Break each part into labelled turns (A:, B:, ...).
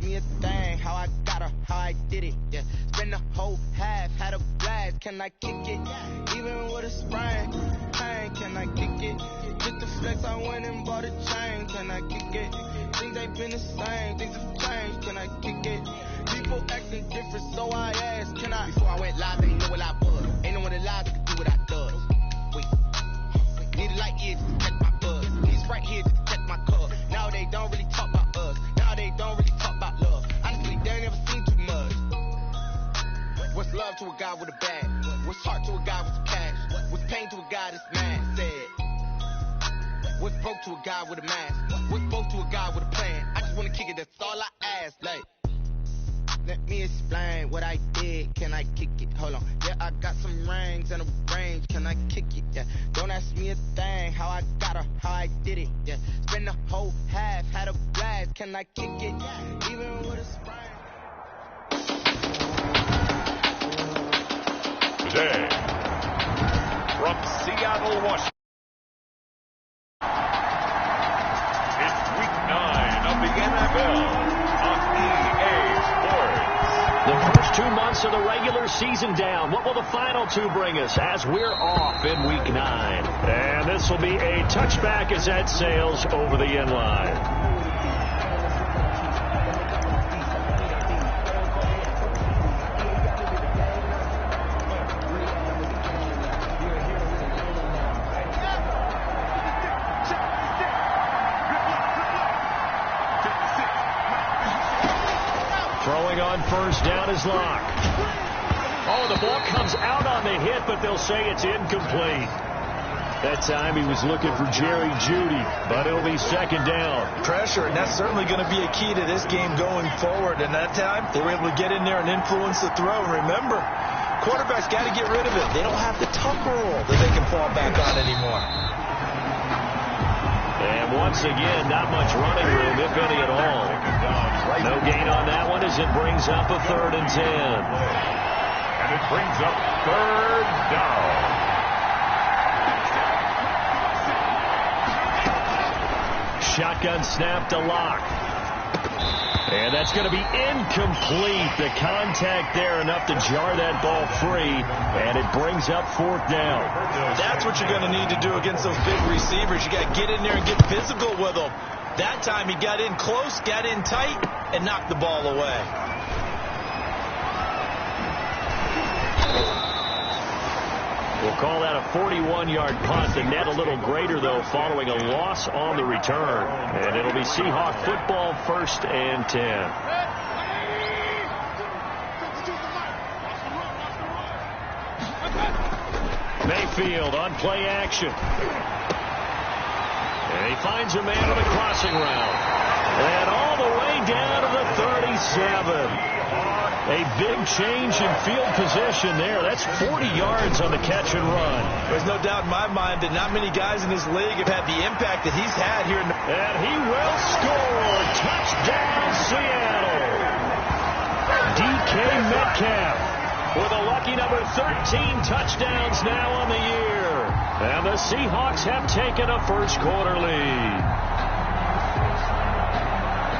A: me a thing, how I got her, how I did it, yeah. Spend the whole half, had a blast, can I kick it? Even with a sprain, pain, can I kick it? Just the flex, I went and bought a chain, can I kick it? Things ain't been the same, things have changed, can I kick it? People acting different, so I asked, can I? Before I went live, they ain't know what I was. Ain't no one alive that could do what I does. Wait, need a light year to check my buzz. He's right here to check my car. Now they don't really talk about us. Now they don't really talk about love. Honestly, they ain't never seen too much. What's love to a guy with a bag? What's heart to a guy with some cash? What's pain to a guy that's mad? Said. What's broke to a guy with a mask? What's broke to a guy with a plan? I just wanna kick it, that's all I ask. Like, let me explain what I did. Can I kick it? Hold on. Yeah, I got some rings and a range. Can I kick it? Yeah. Don't ask me a thing. How I got her, how I did it. Yeah. Spend the whole half, had a blast. Can I kick it? Even with a sprain.
B: Today, from Seattle, Washington, it's Week 9 of the NFL on EA Sports.
C: The first 2 months of the regular season down. What will the final 2 bring us as we're off in Week 9? And this will be a touchback as that sails over the end line. Throwing on first down is Locke. Oh, the ball comes out on the hit, but they'll say it's incomplete. That time he was looking for Jerry Jeudy, but it'll be second down.
D: Pressure, and that's certainly going to be a key to this game going forward. And that time, they were able to get in there and influence the throw. Remember, quarterbacks got to get rid of it. They don't have the tucker roll that they can fall back on anymore.
C: And once again, not much running room, if any at all. No gain on that one as it brings up a 3rd and 10.
B: And it brings up 3rd down.
C: Shotgun snap to Locke. And that's going to be incomplete. The contact there enough to jar that ball free, and it brings up 4th down.
D: That's what you're going to need to do against those big receivers. You got to get in there and get physical with them. That time he got in close, got in tight, and knocked the ball away.
C: We'll call that a 41-yard punt. The net a little greater, though, following a loss on the return. And it'll be Seahawk football, 1st and 10. Mayfield on play action. And he finds a man on a crossing route. And all the way down to the 37. A big change in field position there. That's 40 yards on the catch and run.
D: There's no doubt in my mind that not many guys in this league have had the impact that he's had here.
C: And he will score. Touchdown, Seattle. DK Metcalf with a lucky number 13 touchdowns now on the year. And the Seahawks have taken a first-quarter lead.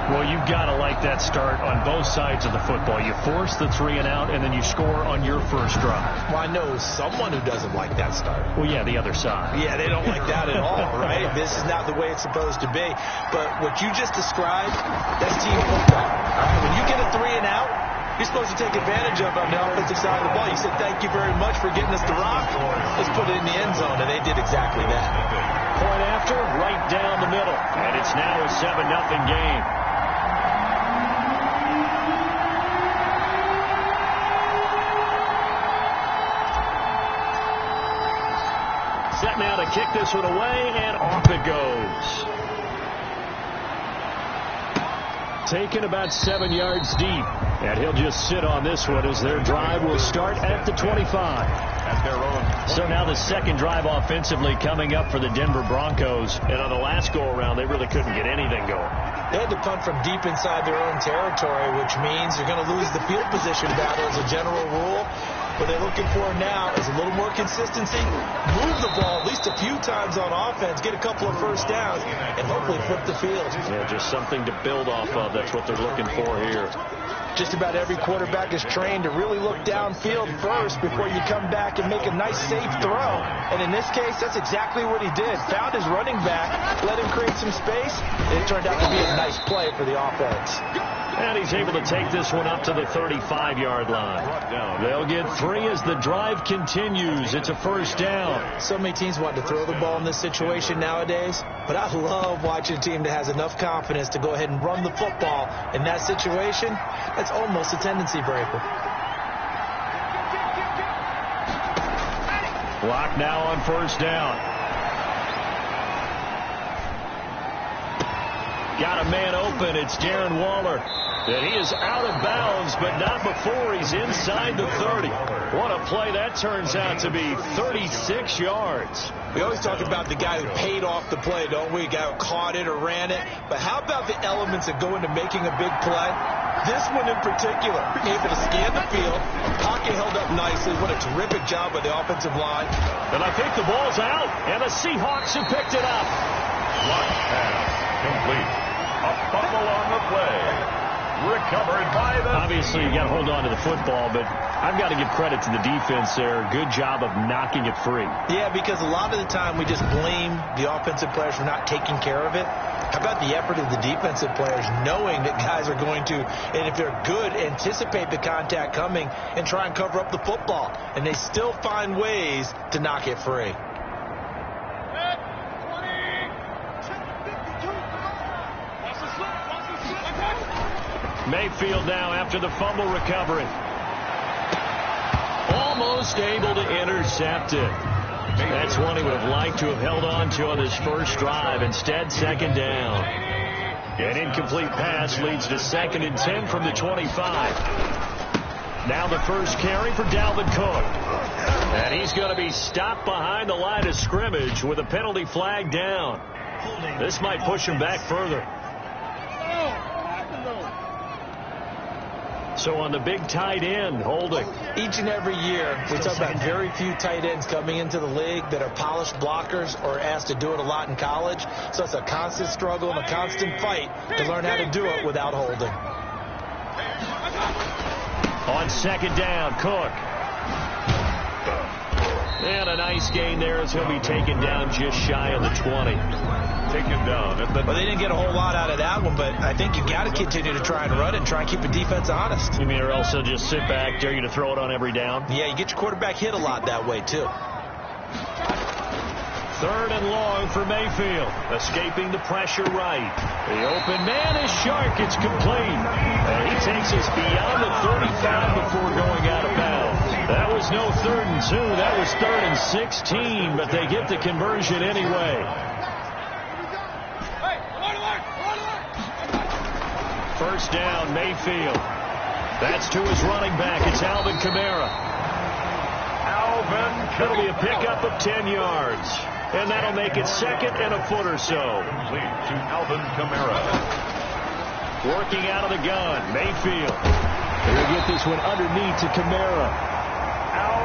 C: Well, you've got to like that start on both sides of the football. You force the 3 and out, and then you score on your first drive.
D: Well, I know someone who doesn't like that start.
C: Well, yeah, the other side.
D: Yeah, they don't like that at all, right? This is not the way it's supposed to be. But what you just described, that's team football. When you get a 3 and out, you're supposed to take advantage of on the offensive side of the ball. You said, thank you very much for getting us the rock. Let's put it in the end zone, and they did exactly that.
C: Point after, right down the middle. And it's now a 7-0 game. Set now to kick this one away, and off it goes. Taken about 7 yards deep, and he'll just sit on this one as their drive will start at the 25.
B: At their own.
C: So now the second drive offensively coming up for the Denver Broncos, and on the last go-around, they really couldn't get anything going.
D: They had to punt from deep inside their own territory, which means you're going to lose the field position battle as a general rule. What they're looking for now is a little more consistency, move the ball at least a few times on offense, get a couple of first downs, and hopefully flip the field.
C: Yeah, just something to build off of. That's what they're looking for here.
D: Just about every quarterback is trained to really look downfield first before you come back and make a nice, safe throw. And in this case, that's exactly what he did. Found his running back, let him create some space, and it turned out to be a nice play for the offense.
C: And he's able to take this one up to the 35-yard line. They'll get 3 as the drive continues. It's a first down.
D: So many teams want to throw the ball in this situation nowadays, but I love watching a team that has enough confidence to go ahead and run the football in that situation. That's almost a tendency breaker.
C: Clock now on first down. Got a man open. It's Darren Waller. And he is out of bounds, but not before he's inside the 30. What a play that turns out to be, 36 yards.
D: We always talk about the guy who paid off the play, don't we? A guy who caught it or ran it. But how about the elements that go into making a big play? This one in particular, able to scan the field, pocket held up nicely. What a terrific job by the offensive line.
C: And I think the ball's out, and the Seahawks have picked it up.
B: Block pass complete. A fumble on the play. Recovered by the...
C: Obviously, you got to hold on to the football, but I've got to give credit to the defense there. Good job of knocking it free.
D: Yeah, because a lot of the time we just blame the offensive players for not taking care of it. How about the effort of the defensive players knowing that guys are going to, and if they're good, anticipate the contact coming and try and cover up the football. And they still find ways to knock it free.
C: Mayfield now after the fumble recovery. Almost able to intercept it. That's one he would have liked to have held on to on his first drive. Instead, second down. An incomplete pass leads to 2nd and 10 from the 25. Now the first carry for Dalvin Cook. And he's going to be stopped behind the line of scrimmage with a penalty flag down. This might push him back further. So on the big tight end, holding.
D: Each and every year, we talk about very few tight ends coming into the league that are polished blockers or asked to do it a lot in college. So it's a constant struggle and a constant fight to learn how to do it without holding.
C: On second down, Cook. And a nice gain there as he'll be taken down just shy of the 20.
B: Taken down.
D: Well, they didn't get a whole lot out of that one, but I think you got to continue to try and run it and try and keep the defense honest.
C: You mean, or else they'll just sit back, dare you to throw it on every down?
D: Yeah, you get your quarterback hit a lot that way, too.
C: 3rd and long for Mayfield. Escaping the pressure right. The open man is Shark. It's complete. And he takes us beyond the 35 before going out of bounds. That was no 3rd and 2. That was 3rd and 16, but they get the conversion anyway. First down, Mayfield. That's to his running back. It's Alvin Kamara. That'll be a pickup of 10 yards. And that'll make it 2nd and a foot or so.
B: Complete to Alvin Kamara.
C: Working out of the gun, Mayfield. He'll get this one underneath to Kamara.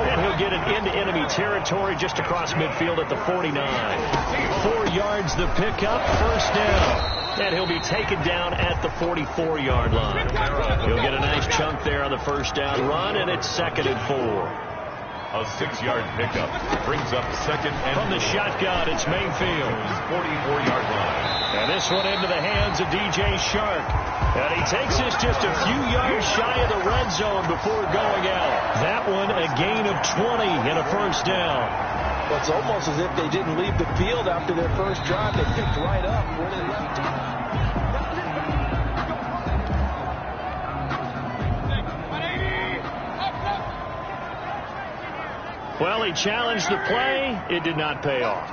C: And he'll get it into enemy territory just across midfield at the 49. 4 yards the pickup, first down. And he'll be taken down at the 44-yard line. He'll get a nice chunk there on the first down run, and it's 2nd and 4.
B: A 6-yard pickup brings up 2nd and
C: from the shotgun, it's Mayfield.
B: 44-yard line.
C: And this one into the hands of DJ Shark. And he takes this just a few yards shy of the red zone before going out. That one a gain of 20 and a first down.
D: Well, it's almost as if they didn't leave the field after their first drive. They picked right up where they left off.
C: Well, he challenged the play. It did not pay off.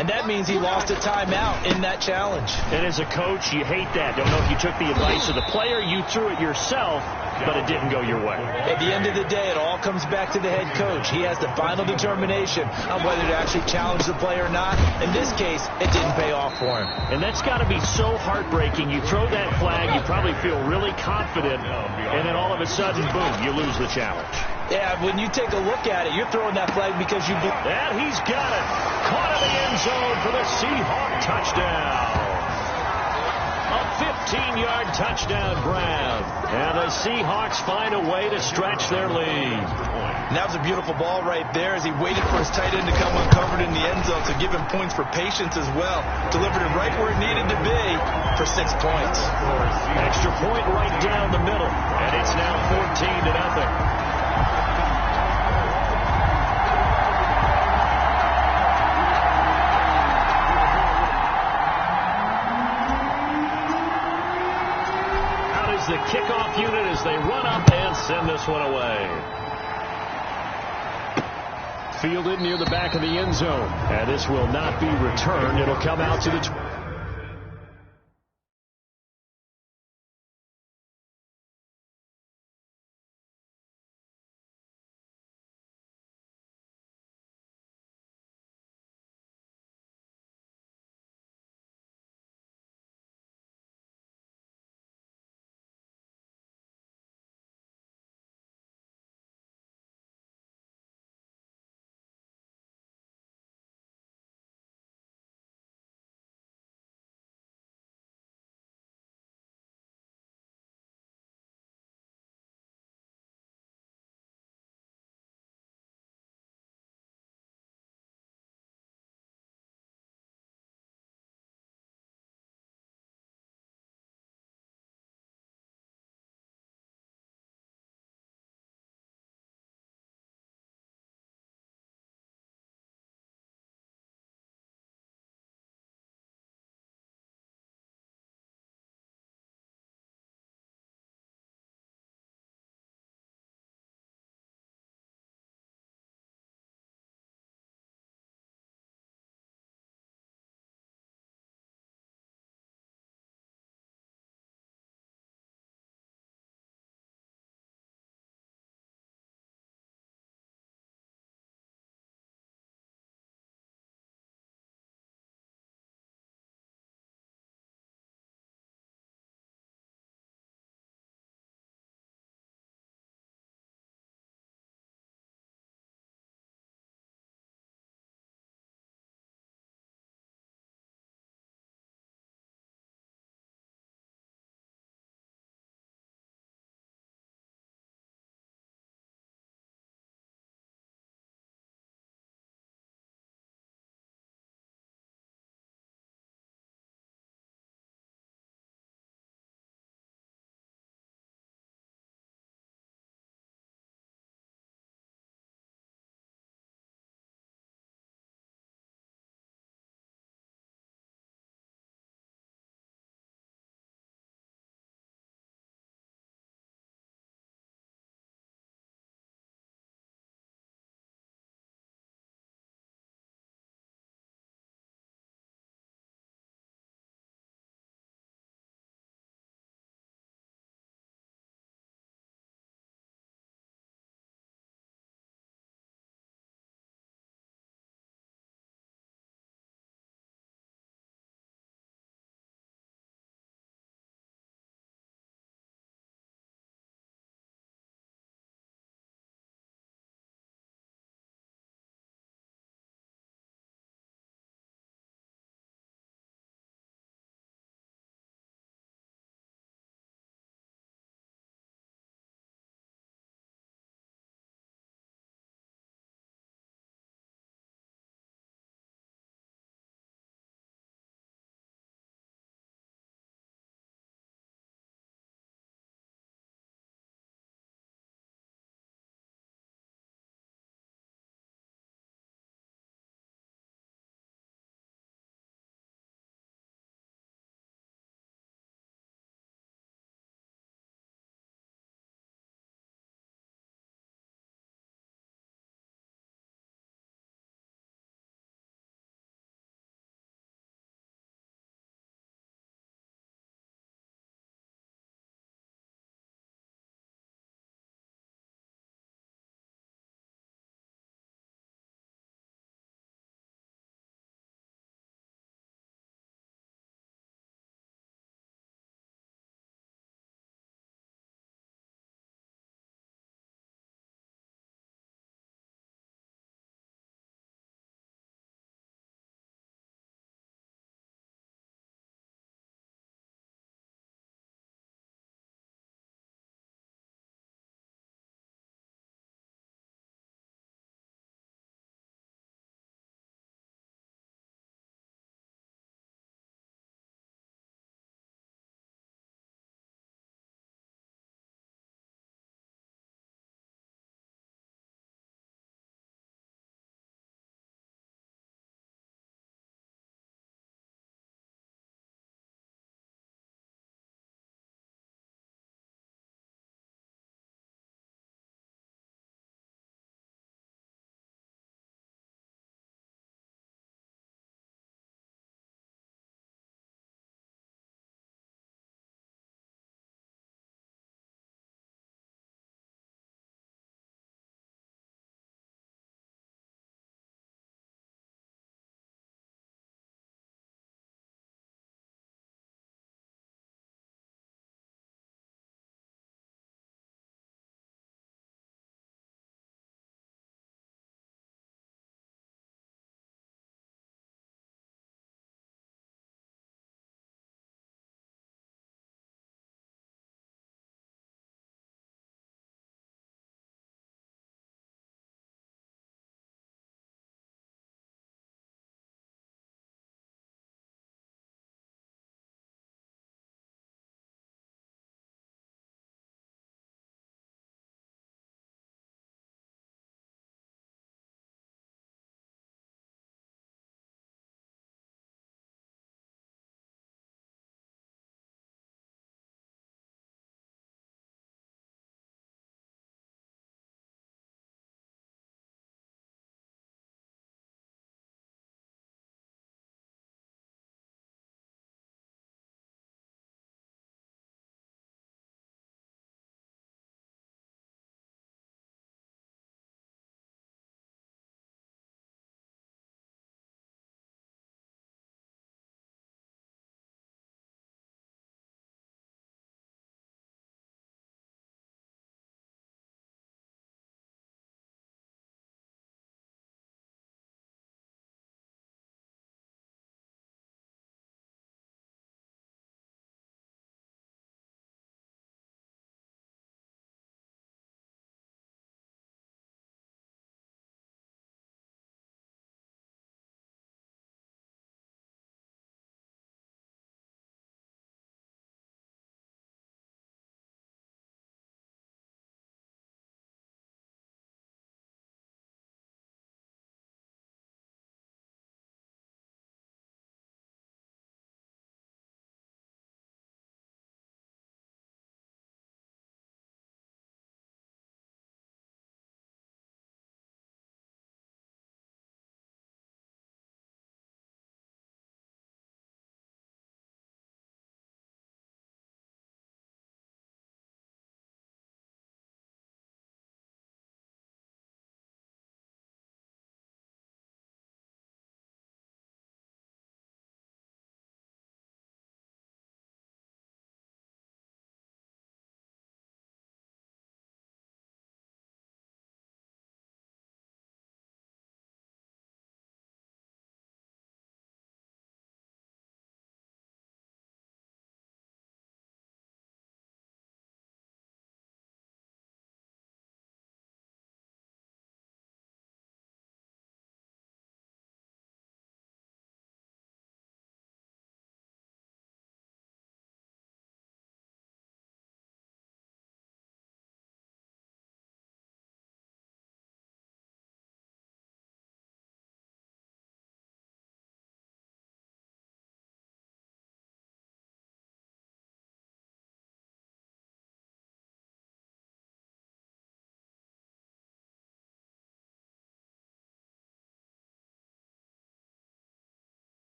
D: And that means he lost a timeout in that challenge.
C: And as a coach, you hate that. Don't know if you took the advice of the player. You threw it yourself, but it didn't go your way.
D: At the end of the day, it all comes back to the head coach. He has the final determination on whether to actually challenge the play or not. In this case, it didn't pay off for him.
C: And that's got to be so heartbreaking. You throw that flag, you probably feel really confident, and then all of a sudden, boom, you lose the challenge.
D: Yeah, when you take a look at it, you're throwing that flag because you believe.
C: And he's got it. Caught in the end zone for the Seahawk touchdown. A 15-yard touchdown grab. And the Seahawks find a way to stretch their lead.
D: And that was a beautiful ball right there as he waited for his tight end to come uncovered in the end zone, so give him points for patience as well. Delivered it right where it needed to be for 6 points.
C: Extra point right down the middle. And it's now 14-0. The kickoff unit as they run up and send this one away. Fielded near the back of the end zone. And this will not be returned. It'll come out to the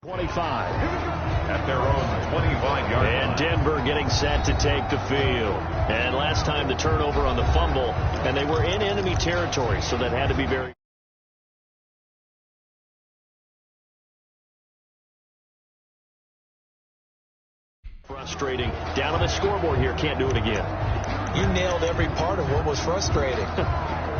C: 25.
B: At their own 25-yard line.
C: And Denver getting set to take the field. And last time the turnover on the fumble, and they were in enemy territory, so that had to be very frustrating. Down on the scoreboard here, can't do it again.
D: You nailed every part of what was frustrating.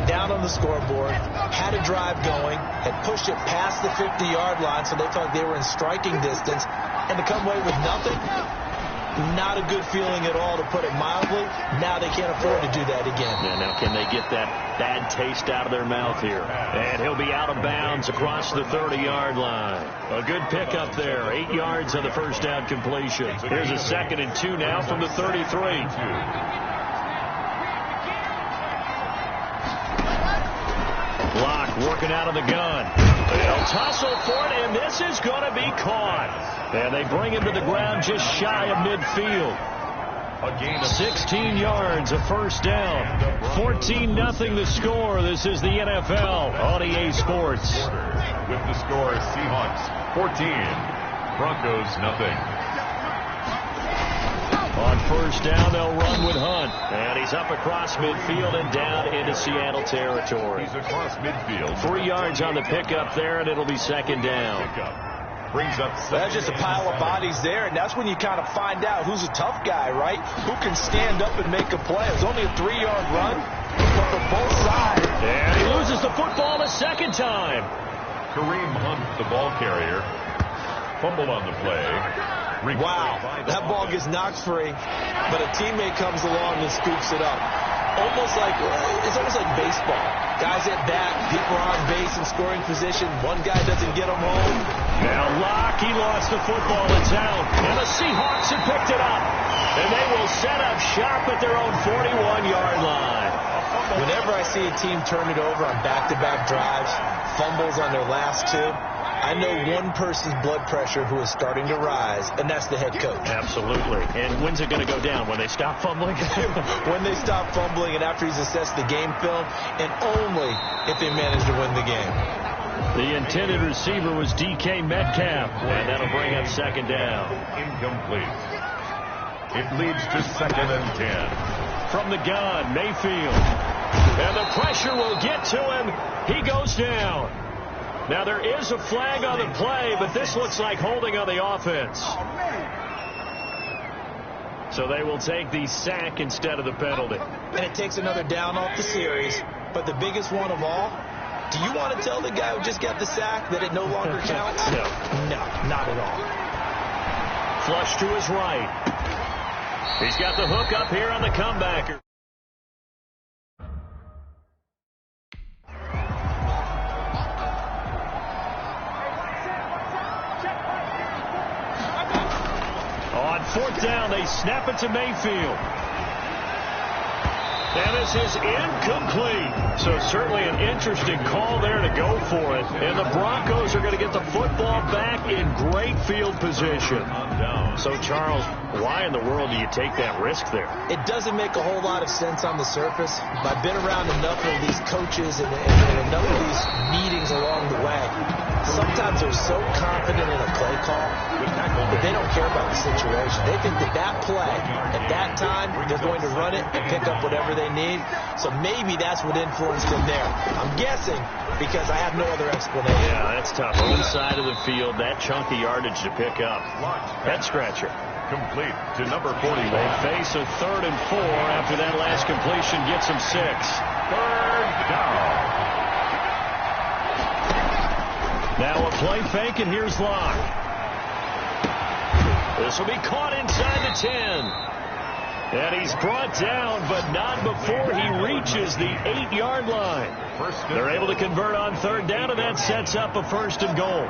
D: Down on the scoreboard, had a drive going, had pushed it past the 50-yard line, so they thought they were in striking distance, and to come away with nothing, not a good feeling at all, to put it mildly. Now they can't afford to do that again.
C: Yeah, now can they get that bad taste out of their mouth here? And he'll be out of bounds across the 30-yard line. A good pickup there, 8 yards on the first down completion. Here's a 2nd and 2 now from the 33. Block working out of the gun. They'll tussle for it, and this is going to be caught. And they bring him to the ground just shy of midfield. A gain of 16 yards, a first down. 14-0 the score. This is the NFL on EA Sports.
B: With the score, Seahawks 14, Broncos nothing.
C: On first down, they'll run with Hunt. And he's up across midfield and down into Seattle territory.
B: He's across midfield.
C: 3 yards on the pickup there, and it'll be 2nd down.
B: Brings up
D: That's just a pile of bodies there, and that's when you kind of find out who's a tough guy, right? Who can stand up and make a play. It was only a 3-yard run, but for both sides.
C: And he loses the football the second time.
B: Kareem Hunt, the ball carrier. Fumble on the play.
D: Wow, that ball gets knocked free, but a teammate comes along and scoops it up. It's almost like baseball. Guys at bat, people are on base in scoring position. One guy doesn't get them home.
C: Now Locke, he lost the football. It's out. And the Seahawks have picked it up. And they will set up shop at their own 41-yard line.
D: Whenever I see a team turn it over on back-to-back drives, fumbles on their last two, I know one person's blood pressure who is starting to rise, and that's the head coach.
C: Absolutely. And when's it going to go down? When they stop fumbling?
D: When they stop fumbling and after he's assessed the game film, and only if they manage to win the game.
C: The intended receiver was DK Metcalf, and that'll bring up 2nd down.
B: Incomplete. It leads to 2nd and 10.
C: From the gun, Mayfield. And the pressure will get to him. He goes down. Now, there is a flag on the play, but this looks like holding on the offense. So they will take the sack instead of the penalty.
D: And it takes another down off the series. But the biggest one of all, do you want to tell the guy who just got the sack that it no longer counts?
C: No.
D: No, not at all.
C: Flush to his right. He's got the hook up here on the comebacker. On 4th down, they snap it to Mayfield. And this is incomplete. So certainly an interesting call there to go for it. And the Broncos are going to get the football back in great field position. So, Charles, why in the world do you take that risk there?
D: It doesn't make a whole lot of sense on the surface. But I've been around enough of these coaches and enough of these meetings along the way. Sometimes they're so confident in a play call that they don't care about the situation. They think that play, at that time, they're going to run it and pick up whatever they need. So maybe that's what influenced them there. I'm guessing because I have no other explanation.
C: Yeah, that's tough. Own side of the field, that chunky yardage to pick up. Head scratcher.
B: Complete to number 41.
C: They face a 3rd and 4 after that last completion gets them 6.
B: 3rd down.
C: Now a play fake, and here's Locke. This will be caught inside the 10. And he's brought down, but not before he reaches the 8-yard line. They're able to convert on 3rd down, and that sets up a 1st and goal.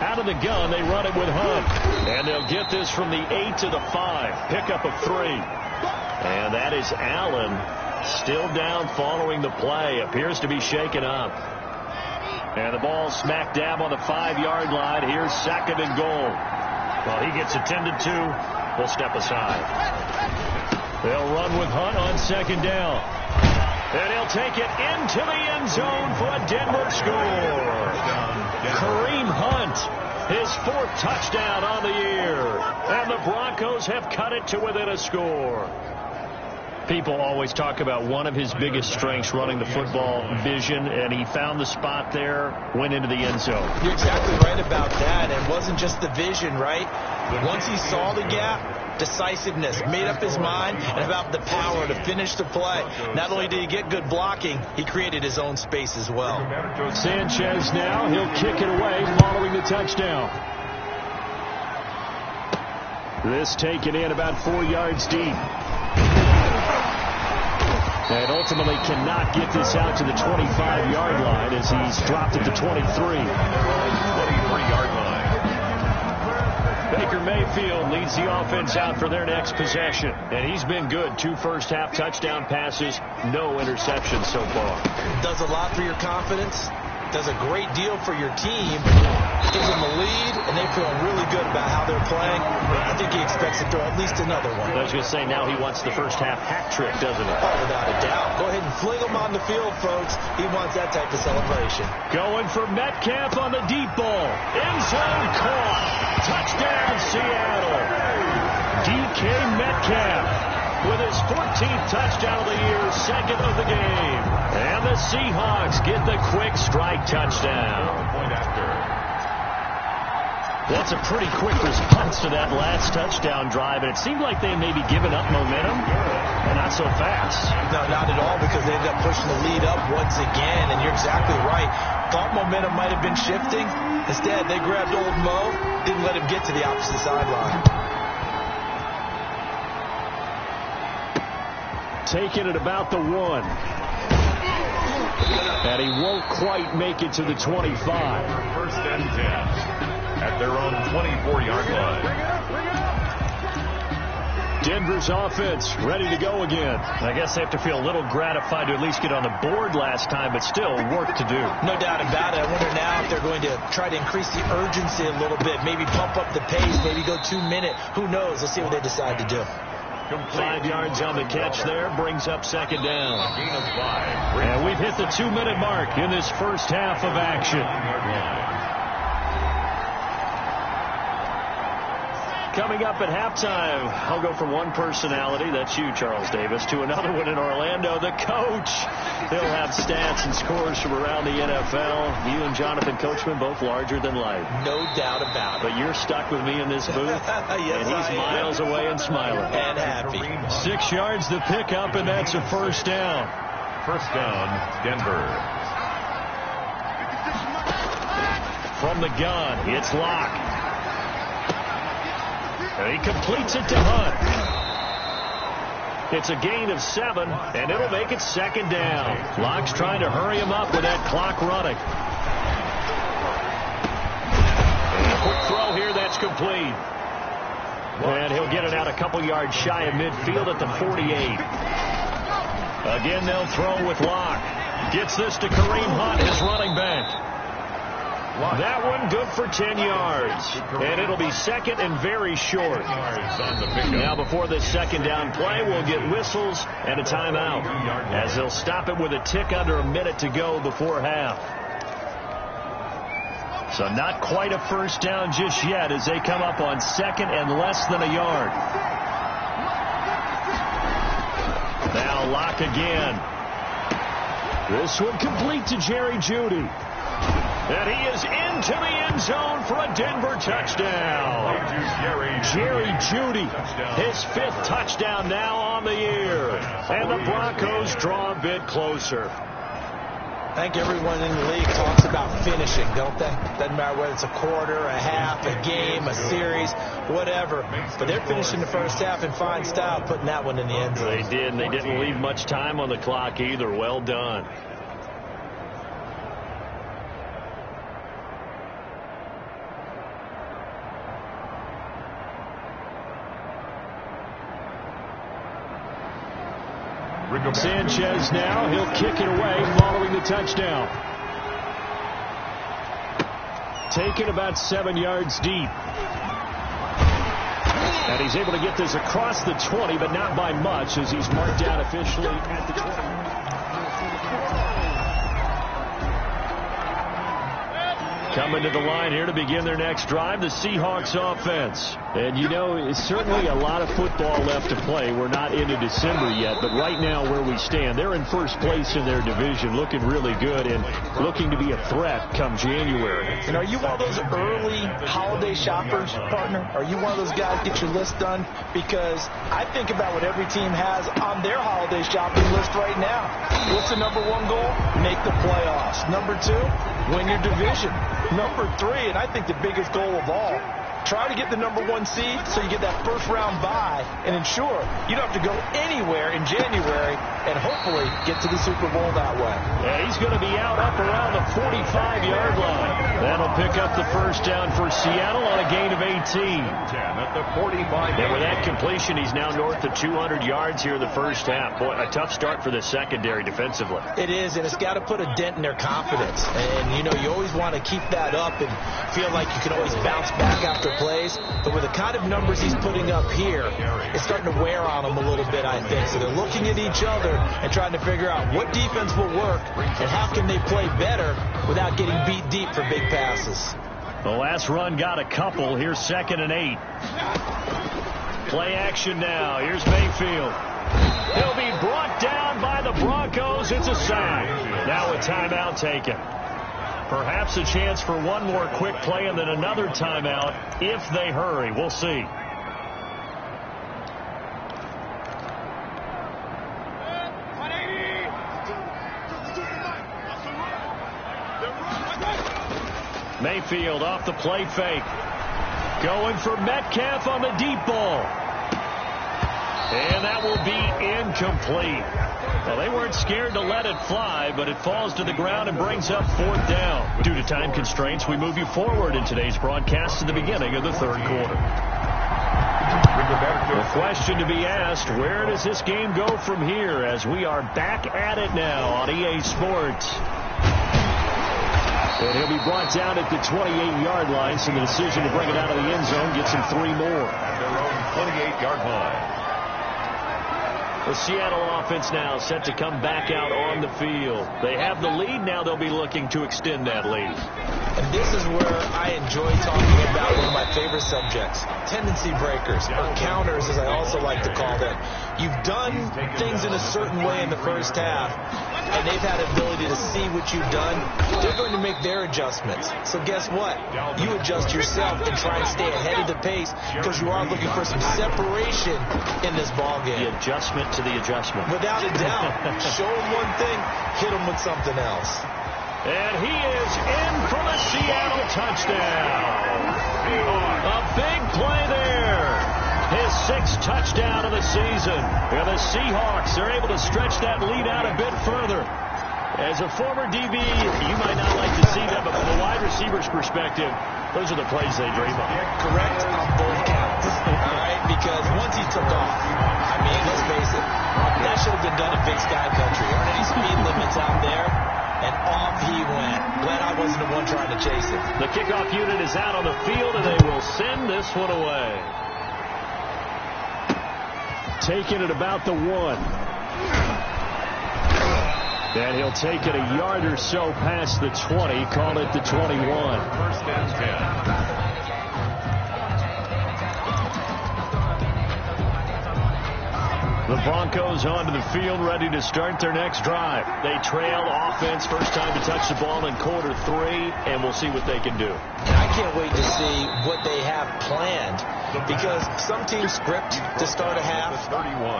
C: Out of the gun, they run it with Hunt. And they'll get this from the 8 to the 5. Pickup of 3. And that is Allen, still down following the play. Appears to be shaken up. And the ball smack dab on the 5-yard line. Here's 2nd and goal. Well, he gets attended to. We'll step aside. They'll run with Hunt on 2nd down. And he'll take it into the end zone for a Denver score. Kareem Hunt, his 4th touchdown on the year. And the Broncos have cut it to within a score. People always talk about one of his biggest strengths running the football, vision, and he found the spot there, went into the end zone.
D: You're exactly right about that. It wasn't just the vision, right? Once he saw the gap, decisiveness, made up his mind, and about the power to finish the play. Not only did he get good blocking, he created his own space as well.
C: Sanchez now, he'll kick it away following the touchdown. This taken in about 4 yards deep. And ultimately cannot get this out to the 25-yard line as he's dropped it to 23.
B: 23-yard line.
C: Baker Mayfield leads the offense out for their next possession. And he's been good. 2 first-half touchdown passes, no interceptions so far.
D: Does a lot for your confidence. Does a great deal for your team. Gives them the lead, and they feel really good about how they're playing. I think he expects to throw at least another one.
C: I was going to say, now he wants the first-half hat trick, doesn't he?
D: Oh, without a doubt. Go ahead and fling him on the field, folks. He wants that type of celebration.
C: Going for Metcalf on the deep ball. End zone caught. Touchdown, Seattle. DK Metcalf with his 14th touchdown of the year, 2nd of the game. And the Seahawks get the quick strike touchdown. That's a pretty quick response to that last touchdown drive, and it seemed like they had maybe given up momentum, and not so fast.
D: No, not at all, because they ended up pushing the lead up once again, and you're exactly right. Thought momentum might have been shifting. Instead, they grabbed old Mo, didn't let him get to the opposite sideline.
C: Taking it about the 1. And he won't quite make it to the 25.
B: First and 10 at their own 24-yard line.
C: Denver's offense ready to go again. I guess they have to feel a little gratified to at least get on the board last time, but still work to do.
D: No doubt about it. I wonder now if they're going to try to increase the urgency a little bit, maybe pump up the pace, maybe go 2-minute. Who knows? Let's see what they decide to do.
C: 5 yards on the catch there, brings up 2nd down. And we've hit the 2-minute mark in this first half of action. Coming up at halftime, I'll go from one personality, that's you, Charles Davis, to another one in Orlando, the coach. He'll have stats and scores from around the NFL. You and Jonathan Coachman, both larger than life.
D: No doubt about it.
C: But you're stuck with me in this booth,
D: yes,
C: and he's miles away and smiling.
D: And happy.
C: 6 yards the pickup, and that's a first down.
B: First down, Denver.
C: From the gun, it's Locke. And he completes it to Hunt. It's a gain of 7, and it'll make it 2nd down. Locke's trying to hurry him up with that clock running. And a quick throw here, that's complete. And he'll get it out a couple yards shy of midfield at the 48. Again, they'll throw with Locke. Gets this to Kareem Hunt, his running back. That one good for 10 yards. And it'll be 2nd and very short. Now before this 2nd down play, we'll get whistles and a timeout, as they'll stop it with a tick under a minute to go before half. So not quite a first down just yet as they come up on 2nd and less than a yard. Now Locke again. This one complete to Jerry Jeudy. And he is into the end zone for a Denver touchdown. Jerry Jeudy, his 5th touchdown now on the year. And the Broncos draw a bit closer.
D: I think everyone in the league talks about finishing, don't they? Doesn't matter whether it's a quarter, a half, a game, a series, whatever. But they're finishing the first half in fine style, putting that one in the end zone.
C: They did, and they didn't leave much time on the clock either. Well done. Sanchez now, he'll kick it away following the touchdown. Taken about 7 yards deep. And he's able to get this across the 20, but not by much, as he's marked down officially at the 20. Coming to the line here to begin their next drive, the Seahawks offense. And, you know, it's certainly a lot of football left to play. We're not into December yet, but right now where we stand, they're in first place in their division, looking really good and looking to be a threat come January.
D: And are you one of those early holiday shoppers, partner? Are you one of those guys get your list done? Because I think about what every team has on their holiday shopping list right now. What's the number one goal? Make the playoffs. Number two, win your division. Number three, and I think the biggest goal of all, try to get the number one seed so you get that first round bye and ensure you don't have to go anywhere in January and hopefully get to the Super Bowl that way.
C: Yeah, he's going to be out up around the 45-yard line. That'll pick up the first down for Seattle on a gain of 18.
B: 10 at the 45.
C: And with that completion, he's now north of 200 yards here in the first half. Boy, a tough start for the secondary defensively.
D: It is, and it's got to put a dent in their confidence. And, you know, you always want to keep that up and feel like you can always bounce back after plays. But with the kind of numbers he's putting up here, it's starting to wear on them a little bit, I think. So they're looking at each other and trying to figure out what defense will work and how can they play better without getting beat deep for big passes.
C: The last run got a couple. Here's 2nd and 8. Play action now. Here's Mayfield. He'll be brought down by the Broncos. It's a sack. Now a timeout taken. Perhaps a chance for one more quick play and then another timeout if they hurry. We'll see. Mayfield off the play fake. Going for Metcalf on the deep ball. And that will be incomplete. Well, they weren't scared to let it fly, but it falls to the ground and brings up 4th down. Due to time constraints, we move you forward in today's broadcast to the beginning of the 3rd quarter. The question to be asked, where does this game go from here as we are back at it now on EA Sports? And he'll be brought down at the 28-yard line, so the decision to bring it out of the end zone gets him 3 more.
B: At their own 28-yard line.
C: The Seattle offense now set to come back out on the field. They have the lead. Now they'll be looking to extend that lead.
D: And this is where I enjoy talking about one of my favorite subjects, tendency breakers, or counters, as I also like to call them. You've done things in a certain way in the first half, and they've had the ability to see what you've done. They're going to make their adjustments. So guess what? You adjust yourself and try and stay ahead of the pace because you are looking for some separation in this ballgame.
C: The adjustment to the adjustment.
D: Without a doubt. Show them one thing, hit them with something else.
C: And he is in for the Seattle touchdown. A big play there. His 6th touchdown of the season. And the Seahawks are able to stretch that lead out a bit further. As a former DB, you might not like to see that, but from a wide receiver's perspective, those are the plays they dream of.
D: Correct on both counts. All right? Because once he took off, I mean, let's face it, that should have been done in Big Sky Country. Aren't any speed limits out there? And off he went. Glad I wasn't the one trying to chase it.
C: The kickoff unit is out on the field, and they will send this one away. Taking it about the 1. And he'll take it a yard or so past the 20. Call it the 21.
B: 1st and 10.
C: The Broncos onto the field, ready to start their next drive. They trail offense, first time to touch the ball in quarter 3, and we'll see what they can do.
D: And I can't wait to see what they have planned, because some teams script to start a half.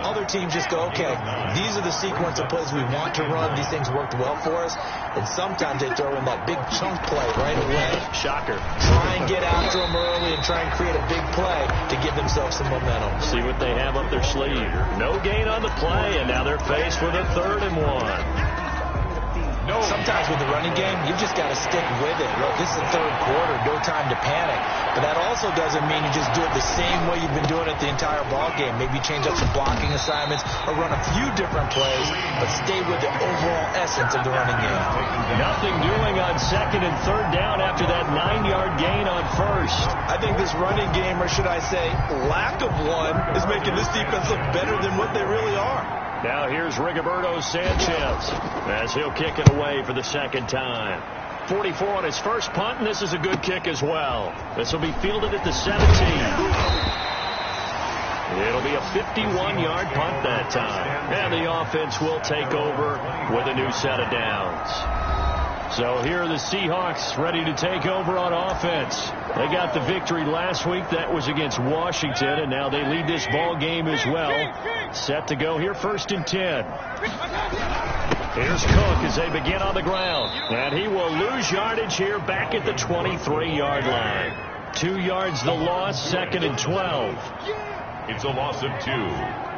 D: Other teams just go, okay, these are the sequence of plays we want to run. These things worked well for us. And sometimes they throw in that big chunk play right away.
C: Shocker.
D: Try and get after them early and try and create a big play to give themselves some momentum.
C: See what they have up their sleeve. No gain on the play, and now they're faced with a 3rd and 1.
D: Sometimes with the running game, you just got to stick with it. Look, this is the 3rd quarter, no time to panic. But that also doesn't mean you just do it the same way you've been doing it the entire ball game. Maybe change up some blocking assignments or run a few different plays, but stay with the overall essence of the running game.
C: Nothing doing on 2nd and 3rd down after that 9-yard gain on 1st.
D: I think this running game, or should I say lack of one, is making this defense look better than what they really are.
C: Now here's Rigoberto Sanchez as he'll kick it away for the 2nd time. 44 on his first punt, and this is a good kick as well. This will be fielded at the 17. It'll be a 51-yard punt that time. And the offense will take over with a new set of downs. So here are the Seahawks ready to take over on offense. They got the victory last week. That was against Washington, and now they lead this ball game as well. Set to go here, 1st and 10. Here's Cook as they begin on the ground. And he will lose yardage here back at the 23-yard line. 2 yards the loss, 2nd and 12.
B: It's a loss of 2.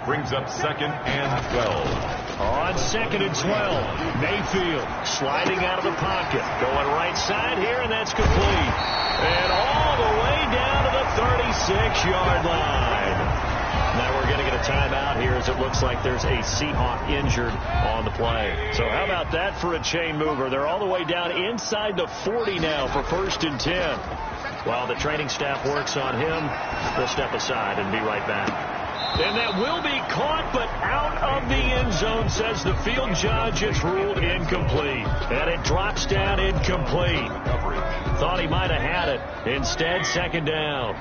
B: Brings up 2nd and 12.
C: On 2nd and 12, Mayfield sliding out of the pocket. Going right side here, and that's complete. And all the way down to the 36-yard line. Now we're going to get a timeout here as it looks like there's a Seahawk injured on the play. So how about that for a chain mover? They're all the way down inside the 40 now for 1st and 10. While the training staff works on him, we'll step aside and be right back. And that will be caught, but out of the end zone, says the field judge. It's ruled incomplete. And it drops down incomplete. Thought he might have had it. Instead, 2nd down.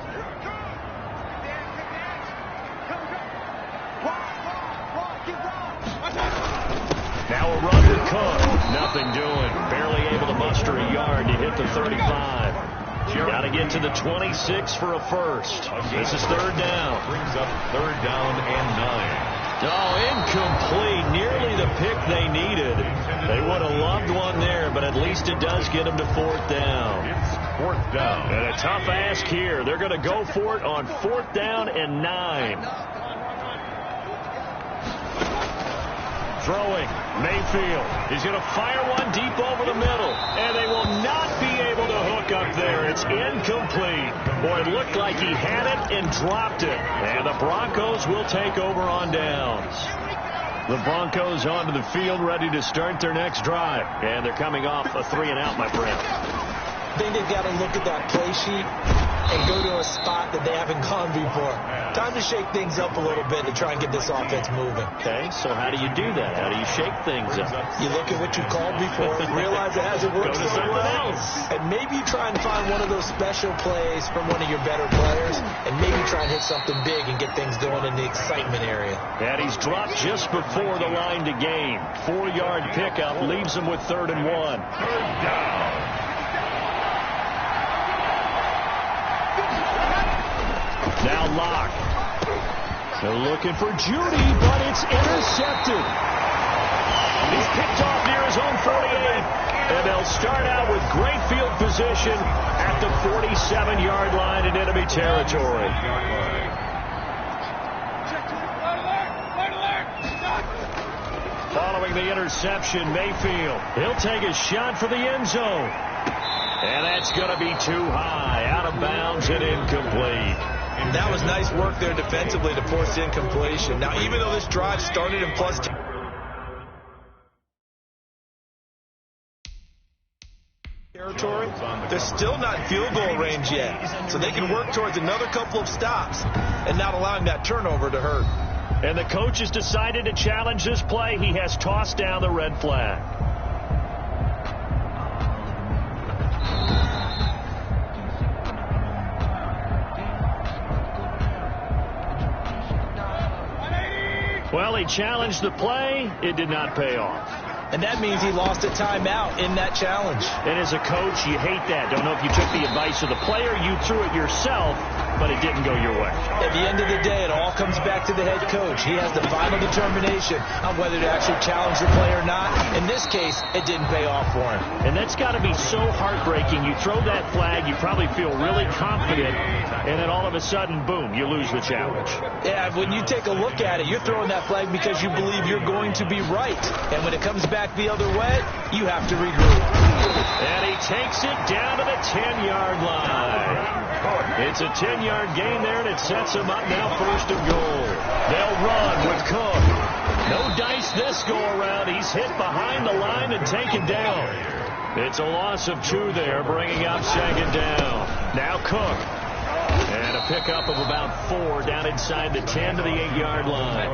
C: Now a run with Cook. Nothing doing. Barely able to muster a yard to hit the 35. Got to get to the 26 for a first. This is 3rd down.
B: Brings up 3rd down and 9.
C: Oh, incomplete. Nearly the pick they needed. They would have loved one there, but at least it does get them to 4th down.
B: It's 4th down.
C: And a tough ask here. They're going to go for it on 4th down and 9. Throwing, Mayfield. He's going to fire one deep over the middle, and they will not be able to hook up there. It's incomplete. Boy, it looked like he had it and dropped it. And the Broncos will take over on downs. The Broncos onto the field, ready to start their next drive. And they're coming off a 3-and-out, my friend.
D: I think they've got to look at that play sheet and go to a spot that they haven't gone before. Time to shake things up a little bit to try and get this offense moving.
C: Okay, so how do you do that? How do you shake things up?
D: You look at what you called before and realize it hasn't worked
C: Go to
D: so
C: someone
D: well.
C: else.
D: And maybe you try and find one of those special plays from one of your better players and maybe try and hit something big and get things going in the excitement area.
C: And he's dropped just before the line to gain. 4-yard pickup leaves him with 3rd and 1.
B: 3rd down.
C: Now Locke. They're looking for Judy, but it's intercepted. He's picked off near his own 48. And they'll start out with great field position at the 47-yard line in enemy territory. Following the interception, Mayfield. He'll take a shot for the end zone. And that's going to be too high. Out of bounds and incomplete.
D: That was nice work there defensively to force incompletion. Now, even though this drive started in plus territory, they're still not in field goal range yet. So they can work towards another couple of stops and not allowing that turnover to hurt.
C: And the coach has decided to challenge this play. He has tossed down the red flag. Well, he challenged the play. It did not pay off.
D: And that means he lost a timeout in that challenge.
C: And as a coach, you hate that. Don't know if you took the advice of the player. You threw it yourself, but it didn't go your way.
D: At the end of the day, it all comes back to the head coach. He has the final determination on whether to actually challenge the play or not. In this case, it didn't pay off for him.
C: And that's got to be so heartbreaking. You throw that flag, you probably feel really confident, and then all of a sudden, boom, you lose the challenge.
D: Yeah, when you take a look at it, you're throwing that flag because you believe you're going to be right. And when it comes back the other way, you have to regroup.
C: And he takes it down to the 10-yard line. It's a 10-yard gain there, and it sets him up now 1st and goal. They'll run with Cook. No dice this go-around. He's hit behind the line and taken down. It's a loss of 2 there, bringing up 2nd down. Now Cook. And a pickup of about 4 down inside the 10 to the 8-yard line.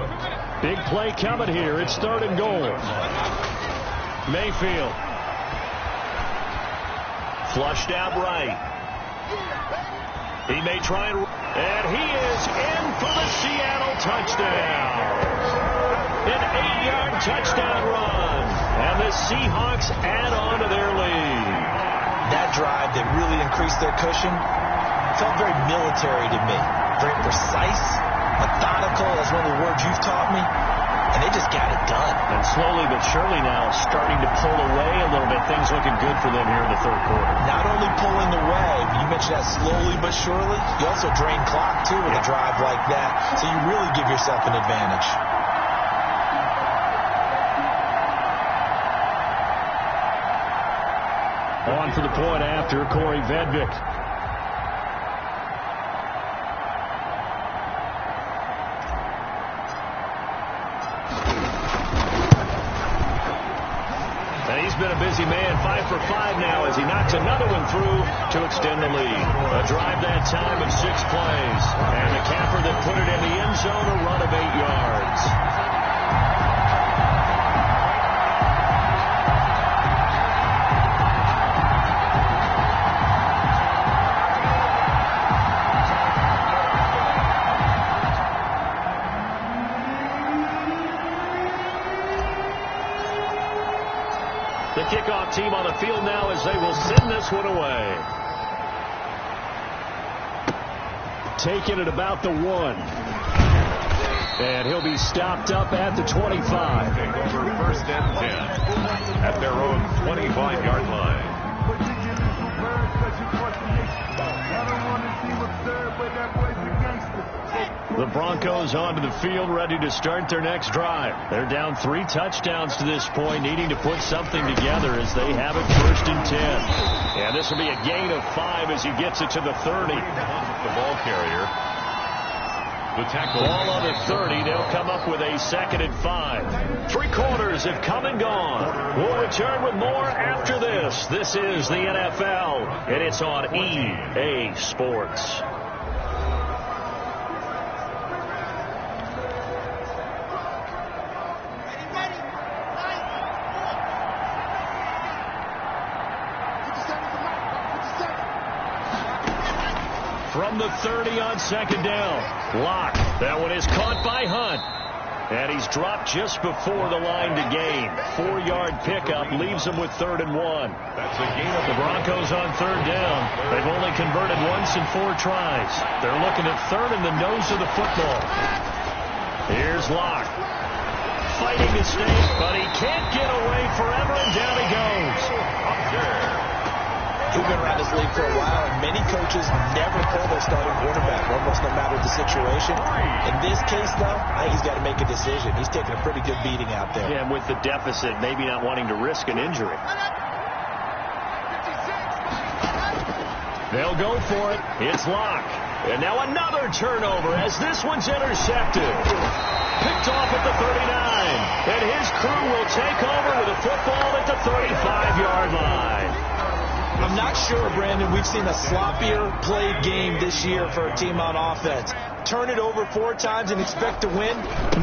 C: Big play coming here. It's 3rd and goal. Mayfield. Flushed out right. He may try and he is in for the Seattle touchdown. An 8-yard touchdown run. And the Seahawks add on to their lead.
D: That drive, they really increased their cushion. Felt very military to me. Very precise, methodical. That's one of the words you've taught me. And they just got it done.
C: And slowly but surely now starting to pull away a little bit. Things looking good for them here in the third quarter.
D: Not only pulling away, but you mentioned that slowly but surely. You also drain clock, too, with a drive like that. So you really give yourself an advantage.
C: On for the point after, Corey Vedvik. He's been a busy man, 5 for 5 now as he knocks another one through to extend the lead. A drive that time of 6 plays. And the capper that put it in the end zone, a run of 8 yards. The kickoff team on the field now as they will send this one away. Taking it about the 1. And he'll be stopped up at the 25.
B: Over first and 10 at their own 25-yard line.
C: The Broncos onto the field, ready to start their next drive. They're down 3 touchdowns to this point, needing to put something together as they have it first and 10. And this will be a gain of 5 as he gets it to the 30.
B: The ball carrier. The tackle.
C: Ball on the 30. They'll come up with a 2nd and 5. 3 quarters have come and gone. We'll return with more after this. This is the NFL, and it's on EA Sports. From the 30 on 2nd down. Locke. That one is caught by Hunt. And he's dropped just before the line to gain. 4-yard pickup leaves him with 3rd and 1.
B: That's a gain of
C: the Broncos on 3rd down. They've only converted once in 4 tries. They're looking at 3rd in the nose of the football. Here's Locke. Fighting to stay, but he can't get away forever, and down he goes.
D: We've been around this league for a while, and many coaches never pull their starting quarterback, almost no matter the situation. In this case, though, I think he's got to make a decision. He's taking a pretty good beating out there.
C: Yeah, and with the deficit, maybe not wanting to risk an injury. They'll go for it. It's Locke. And now another turnover as this one's intercepted. Picked off at the 39. And his crew will take over with a football at the 35-yard line.
D: I'm not sure, Brandon, we've seen a sloppier played game this year for a team on offense. Turn it over 4 times and expect to win?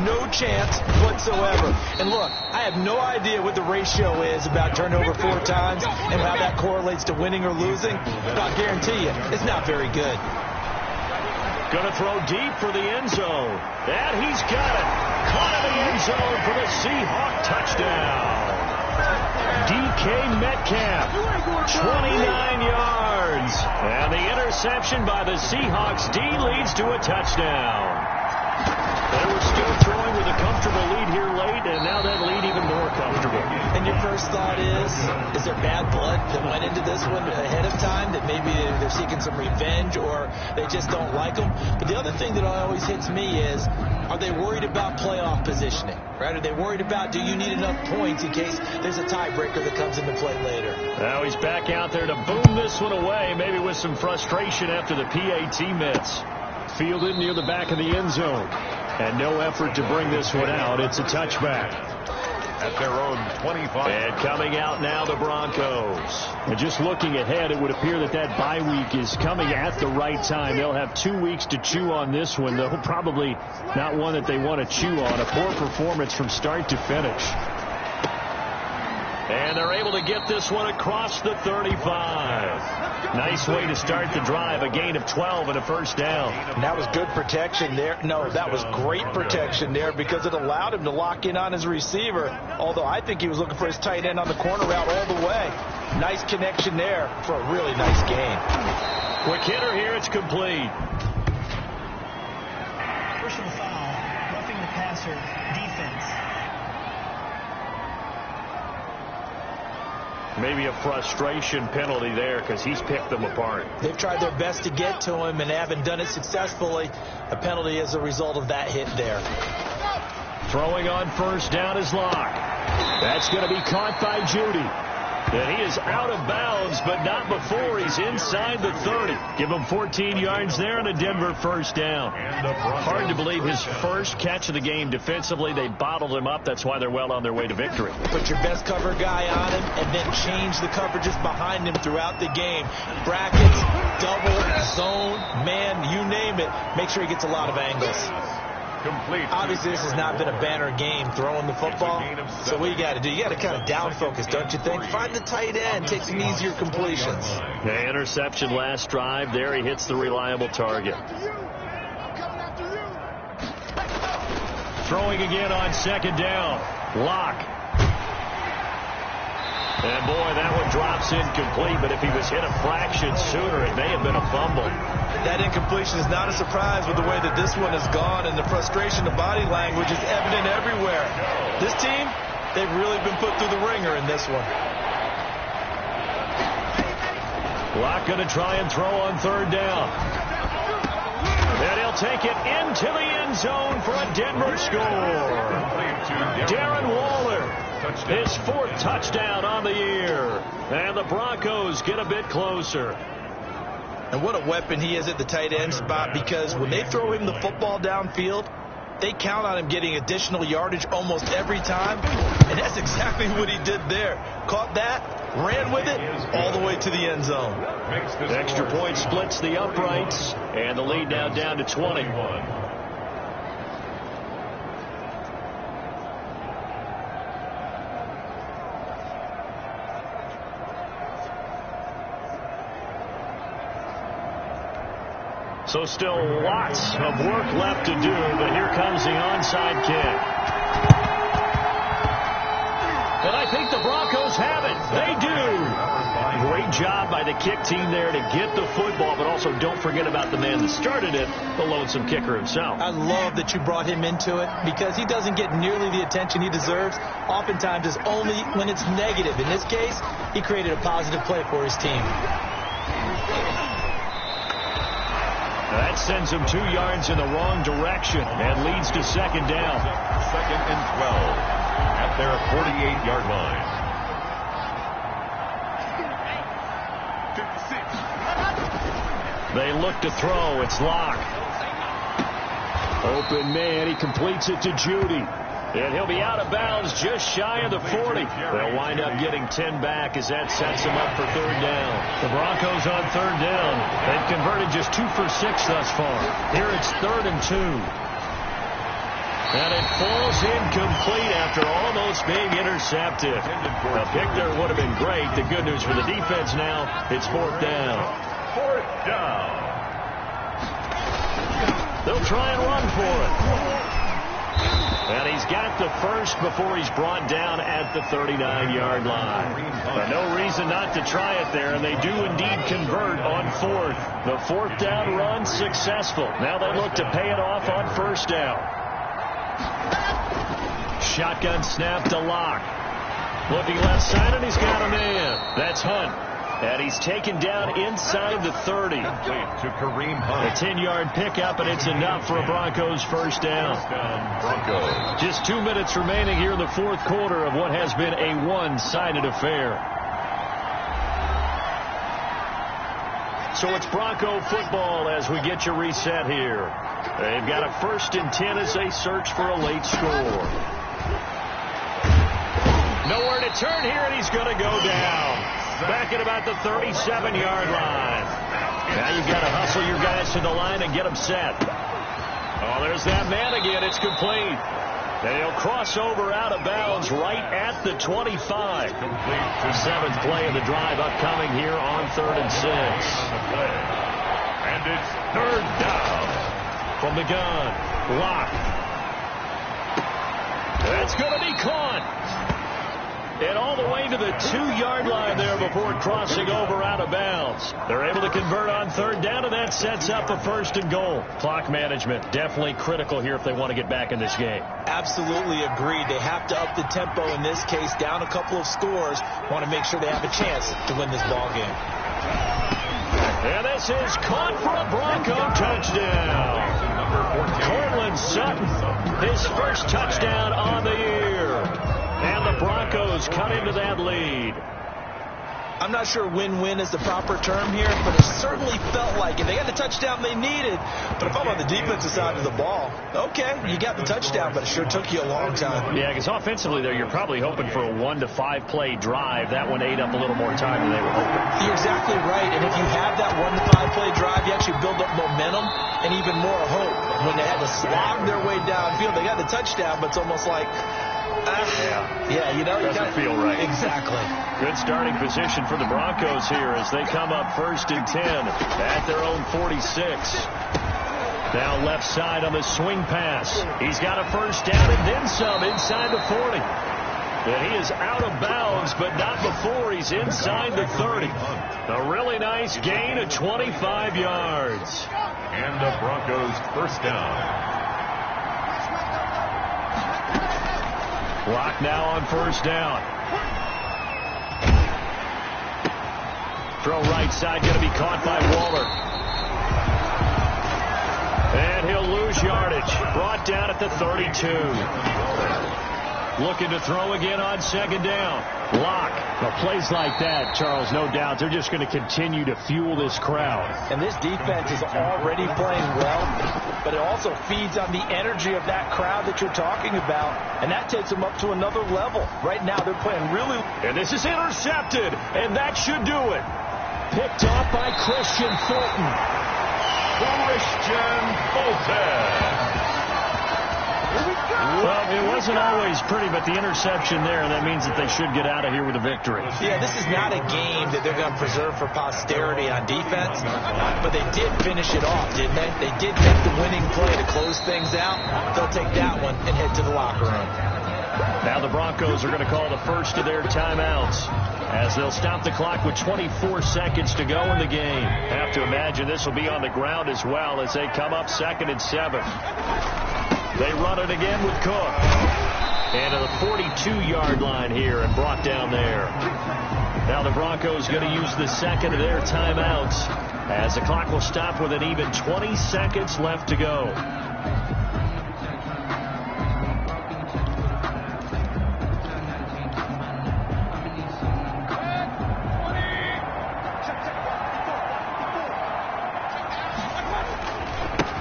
D: No chance whatsoever. And look, I have no idea what the ratio is about turnover 4 times and how that correlates to winning or losing, but I'll guarantee you, it's not very good.
C: Going to throw deep for the end zone. And he's got it. Caught in the end zone for the Seahawk touchdown. DK Metcalf, 29 yards. And the interception by the Seahawks D leads to a touchdown. They were still throwing with a comfortable lead here late, and now that lead even more comfortable.
D: And your first thought is there bad blood that went into this one ahead of time, that maybe they're seeking some revenge or they just don't like them? But the other thing that always hits me is, are they worried about playoff positioning? Right? Are they worried about, do you need enough points in case there's a tiebreaker that comes into play later?
C: Now he's back out there to boom this one away, maybe with some frustration after the PAT miss. Fielded near the back of the end zone. And no effort to bring this one out. It's a touchback.
B: At their own 25.
C: And coming out now, the Broncos. And just looking ahead, it would appear that that bye week is coming at the right time. They'll have 2 weeks to chew on this one, though probably not one that they want to chew on. A poor performance from start to finish. And they're able to get this one across the 35. Nice way to start the drive, a gain of 12 and a first down.
D: And that was good protection there. No, that was great protection there because it allowed him to lock in on his receiver, although I think he was looking for his tight end on the corner route all the way. Nice connection there for a really nice gain.
C: Quick hitter here, it's complete.
E: Personal foul, roughing the passer, defense.
C: Maybe a frustration penalty there because he's picked them apart.
D: They've tried their best to get to him and haven't done it successfully. A penalty as a result of that hit there.
C: Throwing on first down is Locke. That's going to be caught by Judy. And he is out of bounds, but not before he's inside the 30. Give him 14 yards there and a Denver first down. Hard to believe his first catch of the game defensively. They bottled him up. That's why they're well on their way to victory.
D: Put your best cover guy on him and then change the coverages behind him throughout the game. Brackets, double, zone, man, you name it. Make sure he gets a lot of angles. Obviously, this has not been a banner game throwing the football. So what you got to do, you got to kind of down focus, don't you think? Find the tight end, take some easier completions.
C: The interception last drive. There he hits the reliable target. Throwing again on second down. Locke. And boy, that one drops incomplete, but if he was hit a fraction sooner, it may have been a fumble.
D: That incompletion is not a surprise with the way that this one has gone, and the frustration, the body language is evident everywhere. This team, they've really been put through the ringer in this one.
C: Locke going to try and throw on third down. And he'll take it into the end zone for a Denver score. Darren Waller. His fourth touchdown on the year. And the Broncos get a bit closer.
D: And what a weapon he is at the tight end spot, because when they throw him the football downfield, they count on him getting additional yardage almost every time. And that's exactly what he did there. Caught that, ran with it, all the way to the end zone.
C: Extra point splits the uprights, and the lead now down to 20. So still lots of work left to do, but here comes the onside kick. And I think the Broncos have it. They do. Great job by the kick team there to get the football, but also don't forget about the man that started it, the lonesome kicker himself.
D: I love that you brought him into it because he doesn't get nearly the attention he deserves. Oftentimes it's only when it's negative. In this case, he created a positive play for his team.
C: That sends him 2 yards in the wrong direction and leads to second down.
B: Second and 12 at their 48-yard line.
C: They look to throw. It's Locke. Open man. He completes it to Judy. And he'll be out of bounds just shy of the 40. They'll wind up getting 10 back as that sets them up for third down. The Broncos on third down. They've converted just 2 for 6 thus far. Here it's 3rd and 2. And it falls incomplete after almost being intercepted. A pick there would have been great. The good news for the defense now, it's 4th down.
B: 4th down.
C: They'll try and run for it. And he's got the first before he's brought down at the 39-yard line. But no reason not to try it there, and they do indeed convert on 4th. The 4th down run successful. Now they look to pay it off on first down. Shotgun snap to Locke. Looking left side, and he's got a man. That's Hunt. And he's taken down inside the 30.
B: To Kareem Hunt.
C: A 10-yard pickup, and it's enough for a Broncos first down.
B: Broncos.
C: Just 2 minutes remaining here in the 4th quarter of what has been a one-sided affair. So it's Bronco football as we get you reset here. They've got a 1st and 10 as they search for a late score. Nowhere to turn here, and he's going to go down. Back at about the 37-yard line. Now you've got to hustle your guys to the line and get them set. Oh, there's that man again. It's complete. And he'll cross over out of bounds right at the 25. The seventh play of the drive upcoming here on 3rd and 6.
B: And it's 3rd down.
C: From the gun, Locke. That's going to be caught. And all the way to the 2-yard line there before crossing over out of bounds. They're able to convert on 3rd down, and that sets up a 1st and goal. Clock management definitely critical here if they want to get back in this game.
D: Absolutely agreed. They have to up the tempo in this case, down a couple of scores. Want to make sure they have a chance to win this ball game.
C: And this is caught for a Bronco touchdown. Cortland Sutton, his first touchdown on the year. And the Broncos cut into that lead.
D: I'm not sure win-win is the proper term here, but it certainly felt like it. They got the touchdown they needed, but if I'm on the defensive side of the ball, okay, you got the touchdown, but it sure took you a long time.
C: Yeah, because offensively there, you're probably hoping for a 1 to 5 play drive. That one ate up a little more time than they were hoping.
D: You're exactly right, and if you have that 1 to 5 play drive, you actually build up momentum and even more hope. When they had to slog their way downfield, they got the touchdown, but it's almost like, yeah, you know,
C: doesn't feel right.
D: Exactly.
C: Good starting position for the Broncos here as they come up 1st and 10 at their own 46. Now left side on the swing pass. He's got a 1st down and then some inside the 40. And he is out of bounds, but not before he's inside the 30. A really nice gain of 25 yards.
B: And the Broncos 1st down.
C: Clock now on 1st down. Throw right side, going to be caught by Waller. And he'll lose yardage. Brought down at the 32. Looking to throw again on 2nd down. Locke. Well, plays like that, Charles, no doubt, they're just going to continue to fuel this crowd.
D: And this defense is already playing well, but it also feeds on the energy of that crowd that you're talking about, and that takes them up to another level. Right now, they're playing really...
C: And this is intercepted, and that should do it. Picked off by Christian Fulton.
B: Christian Fulton.
C: Well, it wasn't always pretty, but the interception there, that means that they should get out of here with a victory.
D: Yeah, this is not a game that they're going to preserve for posterity on defense, but they did finish it off, didn't they? They did make the winning play to close things out. They'll take that one and head to the locker room.
C: Now the Broncos are going to call the first of their timeouts as they'll stop the clock with 24 seconds to go in the game. Have to imagine this will be on the ground as well as they come up 2nd and 7. They run it again with Cook. And to the 42-yard line here and brought down there. Now the Broncos going to use the 2nd of their timeouts as the clock will stop with an even 20 seconds left to go.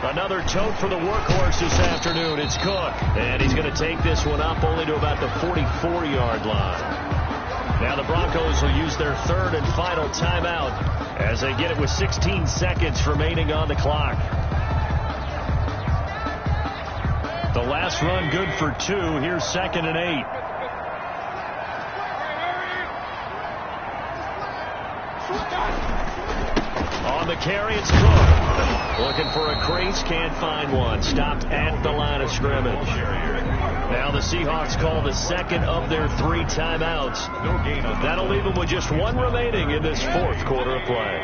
C: Another tote for the workhorse this afternoon. It's Cook. And he's going to take this one up only to about the 44-yard line. Now the Broncos will use their 3rd and final timeout as they get it with 16 seconds remaining on the clock. The last run good for 2. Here's 2nd and 8. On the carry, it's Cook. Looking for a crease, can't find one. Stopped at the line of scrimmage. Now the Seahawks call the 2nd of their 3 timeouts. That'll leave them with just 1 remaining in this 4th quarter of play.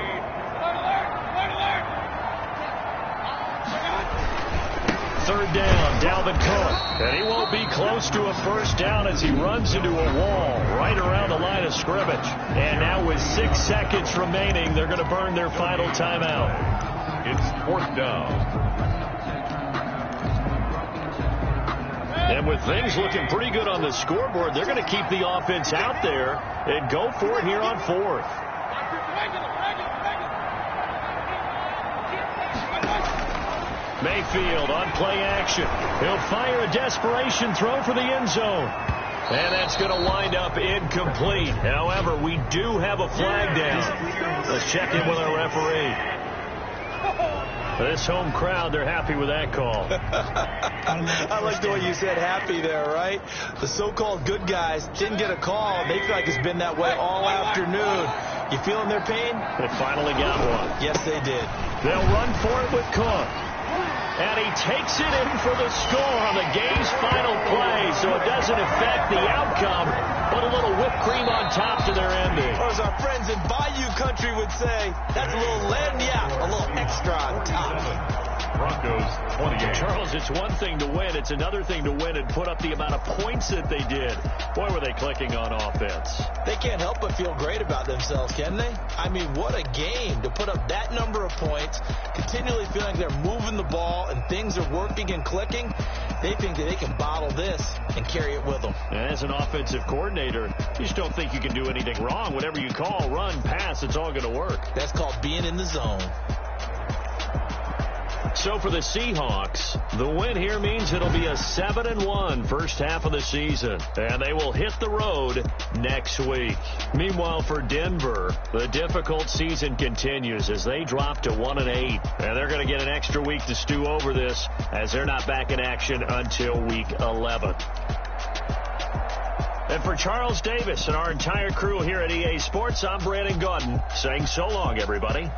C: Third down, Dalvin Cook. And he won't be close to a 1st down as he runs into a wall right around the line of scrimmage. And now with 6 seconds remaining, they're going to burn their final timeout.
B: It's 4th down.
C: And with things looking pretty good on the scoreboard, they're going to keep the offense out there and go for it here on 4th. Mayfield on play action. He'll fire a desperation throw for the end zone. And that's going to wind up incomplete. However, we do have a flag down. Let's check in with our referee. This home crowd, they're happy with that call.
D: I like the way you said happy there, right? The so-called good guys didn't get a call. They feel like it's been that way all afternoon. You feeling their pain?
C: They finally got one.
D: Yes, they did.
C: They'll run for it with Cook. And he takes it in for the score on the game's final play, so it doesn't affect the outcome, but a little whipped cream on top to their ending.
D: Or as our friends in Bayou Country would say, that's a little a little extra on top.
B: Broncos 28.
C: Charles, it's one thing to win. It's another thing to win and put up the amount of points that they did. Boy, were they clicking on offense.
D: They can't help but feel great about themselves, can they? I mean, what a game to put up that number of points, continually feeling they're moving the ball and things are working and clicking. They think that they can bottle this and carry it with them.
C: And as an offensive coordinator, you just don't think you can do anything wrong. Whatever you call, run, pass, it's all going to work.
D: That's called being in the zone.
C: So for the Seahawks, the win here means it'll be a 7-1 first half of the season, and they will hit the road next week. Meanwhile, for Denver, the difficult season continues as they drop to 1-8, and they're going to get an extra week to stew over this as they're not back in action until week 11. And for Charles Davis and our entire crew here at EA Sports, I'm Brandon Gaudin saying so long, everybody.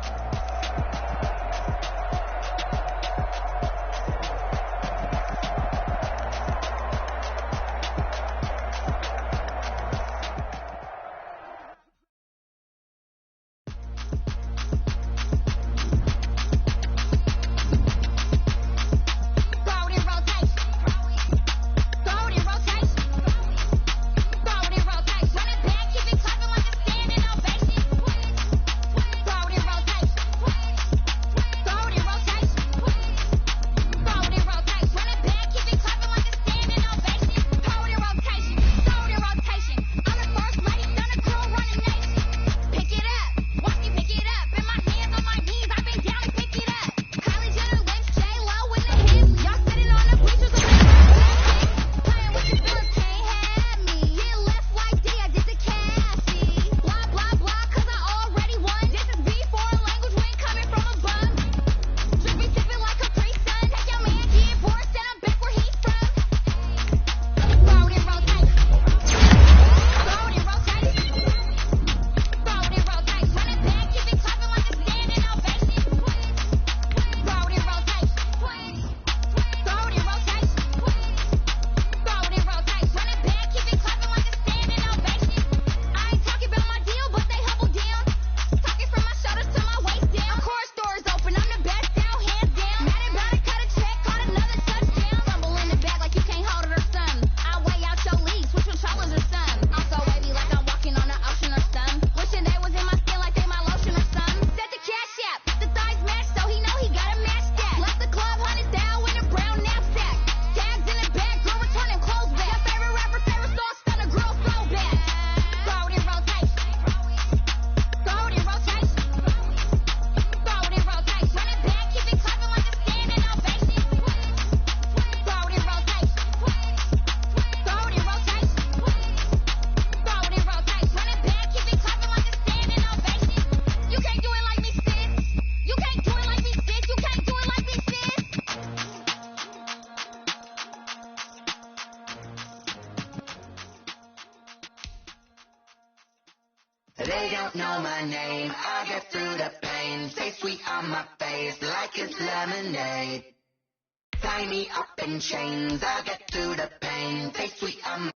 F: They don't know my name, I get through the pain. Stay sweet on my face like it's lemonade. Tie me up in chains, I get through the pain. Stay sweet on my